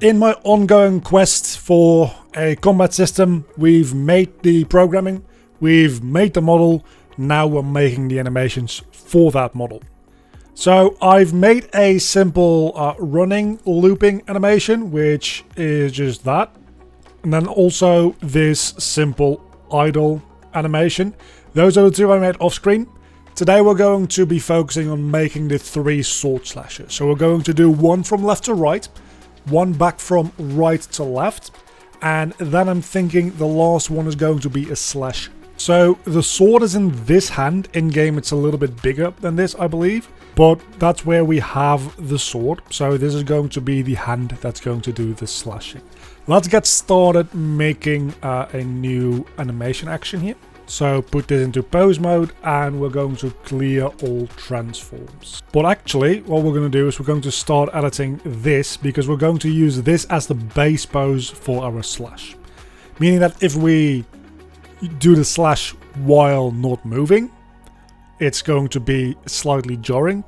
In my ongoing quest for a combat system, we've made the programming, we've made the model, now we're making the animations for that model. So I've made a simple running looping animation, which is just that. And then also this simple idle animation. Those are the two I made off screen. Today we're going to be focusing on making the 3 sword slashes. So we're going to do one from left to right, one back from right to left, and then I'm thinking the last one is going to be a slash. So the sword is in this hand. In game it's a little bit bigger than this, I believe, but that's where we have the sword. So this is going to be the hand that's going to do the slashing. Let's get started making a new animation action here. So put this into pose mode and we're going to clear all transforms. But actually what we're going to do is we're going to start editing this, because we're going to use this as the base pose for our slash. Meaning that if we do the slash while not moving, it's going to be slightly jarring.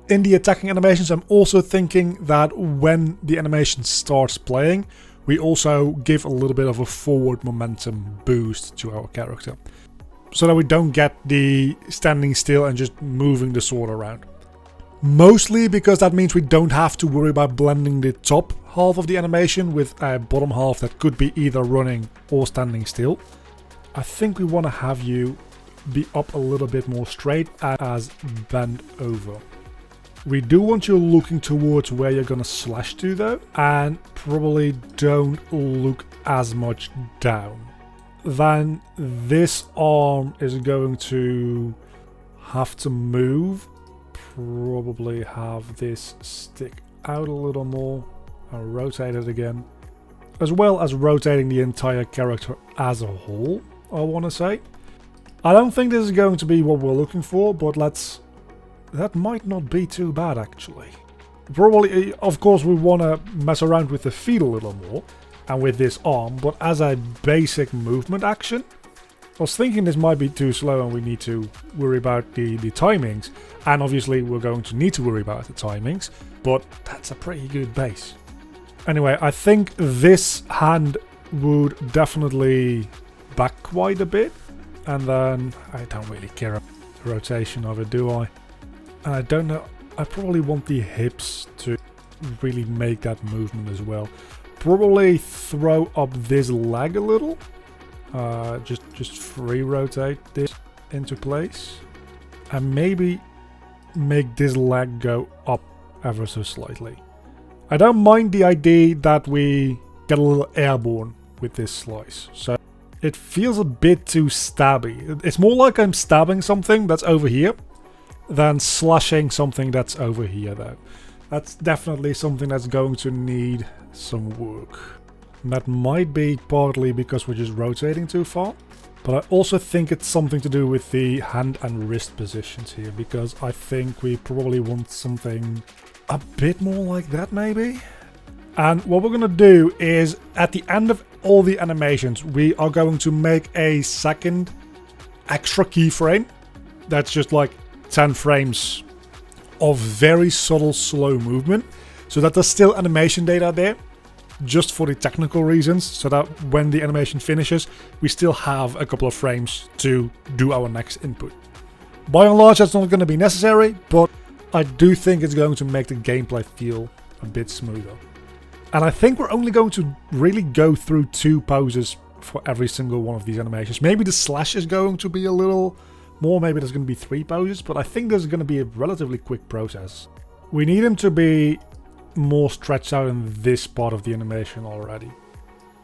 In the attacking animations, I'm also thinking that when the animation starts playing, we also give a little bit of a forward momentum boost to our character, so that we don't get the standing still and just moving the sword around. Mostly because that means we don't have to worry about blending the top half of the animation with a bottom half that could be either running or standing still. I think we want to have you be up a little bit more straight as bent over. We do want you looking towards where you're going to slash to though, and probably don't look as much down. Then this arm is going to have to move. Probably have this stick out a little more and rotate it again, as well as rotating the entire character as a whole, I want to say. I don't think this is going to be what we're looking for, but that might not be too bad actually. Probably, of course, we want to mess around with the feet a little more and with this arm, but as a basic movement action, I was thinking this might be too slow and we need to worry about the timings, and obviously we're going to need to worry about the timings, but that's a pretty good base. Anyway, I think this hand would definitely back quite a bit, and then I don't really care about the rotation of it, do I? And I don't know, I probably want the hips to really make that movement as well. Probably throw up this leg a little. Just free rotate this into place. And maybe make this leg go up ever so slightly. I don't mind the idea that we get a little airborne with this slice. So it feels a bit too stabby. It's more like I'm stabbing something that's over here than slashing something that's over here though. That's definitely something that's going to need some work. And that might be partly because we're just rotating too far, but I also think it's something to do with the hand and wrist positions here, because I think we probably want something a bit more like that maybe. And what we're gonna do is at the end of all the animations, we are going to make a second extra keyframe that's just like 10 frames of very subtle slow movement, so that there's still animation data there, just for the technical reasons, so that when the animation finishes, we still have a couple of frames to do our next input. By and large, that's not going to be necessary, but I do think it's going to make the gameplay feel a bit smoother. And I think we're only going to really go through 2 poses for every single one of these animations. Maybe the slash is going to be a little more, maybe there's going to be 3 poses, but I think there's going to be a relatively quick process. We need him to be more stretched out in this part of the animation already,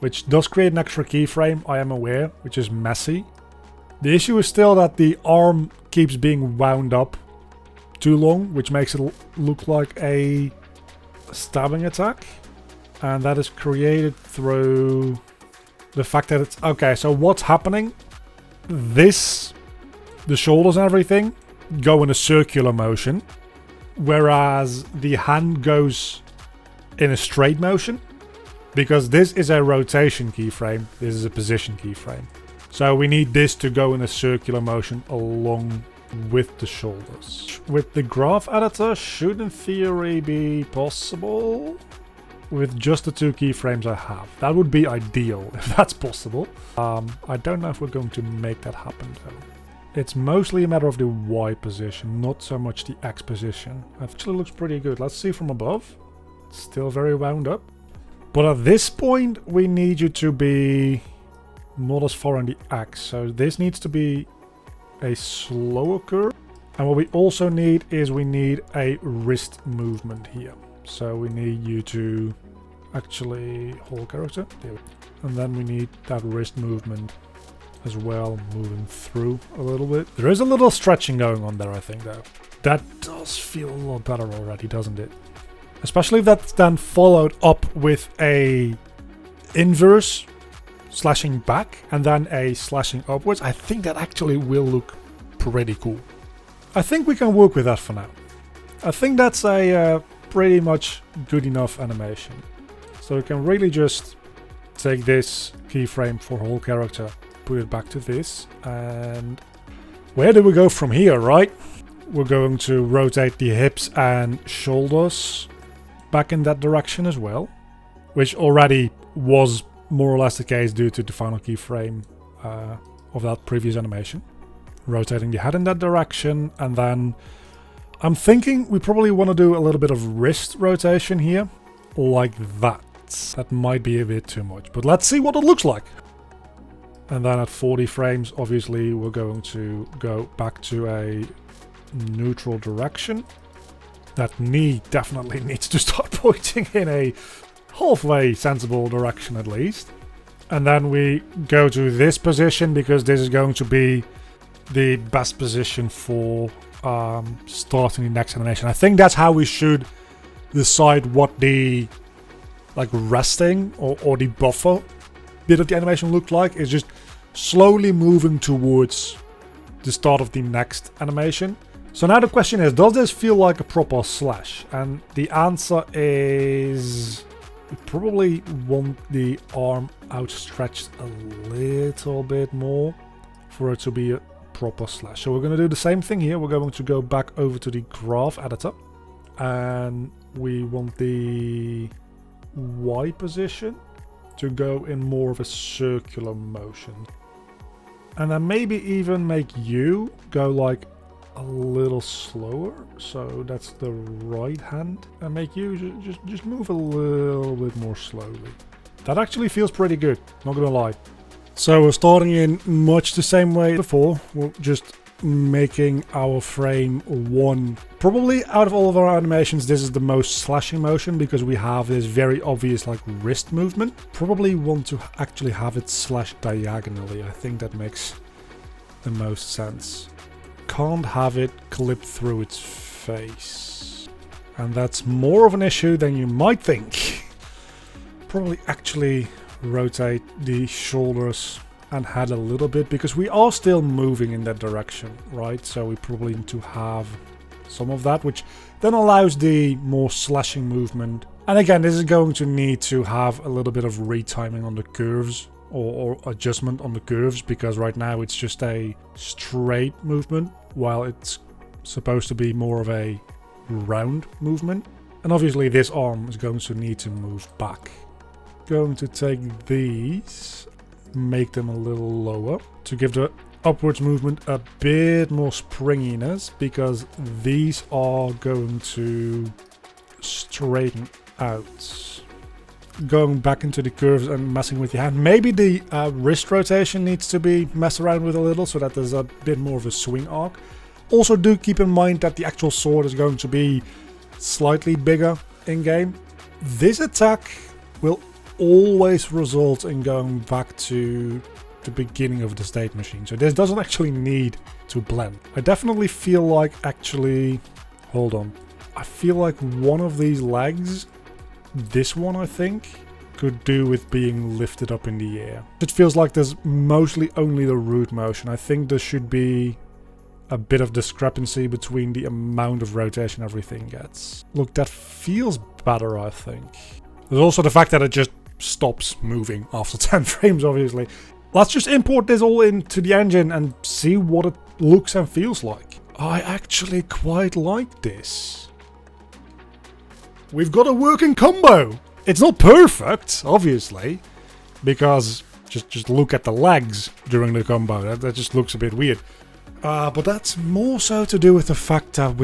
which does create an extra keyframe, I am aware, which is messy. The issue is still that the arm keeps being wound up too long, which makes it look like a stabbing attack, and that is created through the fact that it's okay. So what's happening, the shoulders and everything go in a circular motion, whereas the hand goes in a straight motion, because this is a rotation keyframe, this is a position keyframe. So we need this to go in a circular motion along with the shoulders. With the graph editor, should in theory be possible. with just the 2 keyframes I have. That would be ideal if that's possible. I don't know if we're going to make that happen though. It's mostly a matter of the Y position, not so much the X position. Actually looks pretty good. Let's see from above. Still very wound up. But at this point we need you to be not as far on the X. So this needs to be a slower curve. And what we also need is we need a wrist movement here. So we need you to actually hold character. And then we need that wrist movement as well, moving through a little bit. There is a little stretching going on there, I think, though. That does feel a lot better already, doesn't it? Especially if that's then followed up with a inverse slashing back and then a slashing upwards. I think that actually will look pretty cool. I think we can work with that for now. I think that's a pretty much good enough animation. So we can really just take this keyframe for whole character, put it back to this, and where do we go from here, right? We're going to rotate the hips and shoulders back in that direction as well, which already was more or less the case due to the final keyframe of that previous animation. Rotating the head in that direction, and then I'm thinking we probably want to do a little bit of wrist rotation here, like that. That might be a bit too much, but let's see what it looks like. And then at 40 frames, obviously, we're going to go back to a neutral direction. That knee definitely needs to start pointing in a halfway sensible direction at least. And then we go to this position because this is going to be the best position for starting the next animation. I think that's how we should decide what the resting or the buffer bit of the animation looked like. Is just slowly moving towards the start of the next animation. So now the question is, does this feel like a proper slash? And the answer is we probably want the arm outstretched a little bit more for it to be a proper slash. So we're going to do the same thing here. We're going to go back over to the graph editor, and we want the Y position to go in more of a circular motion, and then maybe even make you go like a little slower. So that's the right hand, and make you just move a little bit more slowly. That actually feels pretty good, not gonna lie. So we're starting in much the same way before. We're just making our frame 1. Probably out of all of our animations, this is the most slashing motion because we have this very obvious wrist movement. Probably want to actually have it slash diagonally. I think that makes the most sense. Can't have it clip through its face. And that's more of an issue than you might think. Probably actually rotate the shoulders and head a little bit because we are still moving in that direction, right? So we probably need to have some of that, which then allows the more slashing movement. And again, this is going to need to have a little bit of retiming on the curves or adjustment on the curves, because right now it's just a straight movement while it's supposed to be more of a round movement. And obviously this arm is going to need to move back. Going to take these, make them a little lower to give the upwards movement a bit more springiness, because these are going to straighten out. Going back into the curves and messing with your hand. Maybe the wrist rotation needs to be messed around with a little so that there's a bit more of a swing arc. Also do keep in mind that the actual sword is going to be slightly bigger in game. This attack will always result in going back to the beginning of the state machine. So this doesn't actually need to blend. I definitely feel like hold on. I feel like one of these legs, this one I think, could do with being lifted up in the air. It feels like there's mostly only the root motion. I think there should be a bit of discrepancy between the amount of rotation everything gets. Look, that feels better, I think. There's also the fact that it just stops moving after 10 frames, obviously. Let's just import this all into the engine and see what it looks and feels like. I actually quite like this. We've got a working combo! It's not perfect, obviously, because just look at the legs during the combo. That just looks a bit weird. But that's more so to do with the fact that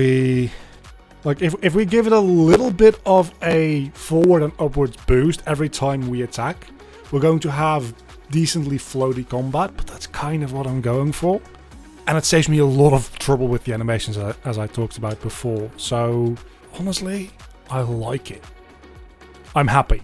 if we give it a little bit of a forward and upwards boost every time we attack, we're going to have decently floaty combat, but that's kind of what I'm going for. And it saves me a lot of trouble with the animations, as I talked about before. So honestly, I like it. I'm happy.